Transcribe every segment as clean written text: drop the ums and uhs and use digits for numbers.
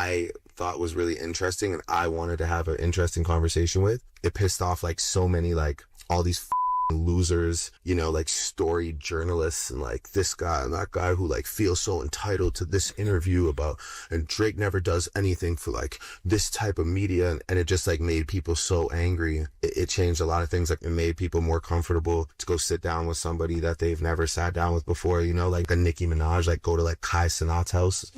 I thought was really interesting and I wanted to have an interesting conversation with. It pissed off like so many, like all these losers, you know, like story journalists and like this guy and that guy who like feels so entitled to this interview about, and Drake never does anything for like this type of media, and it just like made people so angry. It changed a lot of things. Like it made people more comfortable to go sit down with somebody that they've never sat down with before, you know, like a Nicki Minaj, like go to like Cenat's house,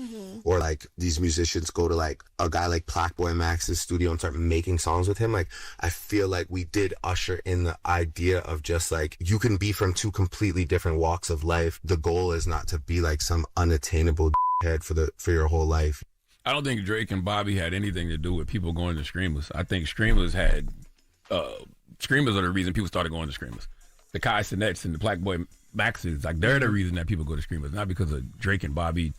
or like these musicians go to like a guy like Plaque Max's studio and start making songs with him. Like I feel like we did usher in the idea of just like, you can be from two completely different walks of life. The goal is not to be like some unattainable head for your whole life. I don't think Drake and Bobby had anything to do with people going to Screamers. I think Screamers had Screamers are the reason people started going to Screamers. The Cenats and the Plaque Maxes, like they're the reason that people go to Screamers, not because of Drake and Bobby.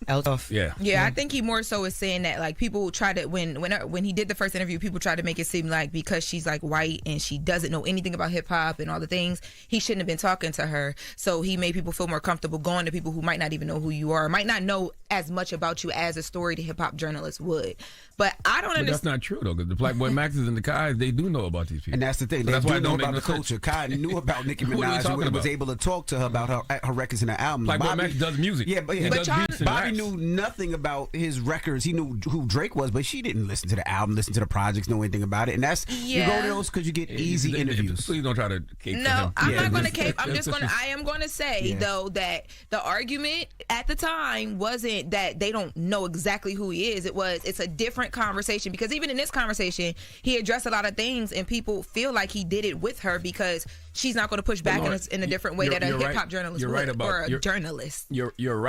Althoff. Yeah, I think he more so is saying that like people try to when he did the first interview, people tried to make it seem like because she's like white and she doesn't know anything about hip hop and all the things, he shouldn't have been talking to her. So he made people feel more comfortable going to people who might not even know who you are, might not know as much about you as a storied hip hop journalist would. But I don't understand. That's not true though, because the Plaque Maxes and the Kais, they do know about these people, and that's the thing. They do know about the culture. Kai knew about Nicki Minaj and was able to talk to her about her records and her albums. Plaque Max does music. Yeah, but Bobby knew nothing about his records. He knew who Drake was, but she didn't listen to the album, listen to the projects, know anything about it. And that's you go to those because you get easy interviews. Please don't try to cape. No, I'm not going to cape. I am going to say though that the argument at the time wasn't that they don't know exactly who he is. It's a different conversation, because even in this conversation, he addressed a lot of things, and people feel like he did it with her because she's not going to push back in a different way that a hip hop journalist would, or a journalist. You're right.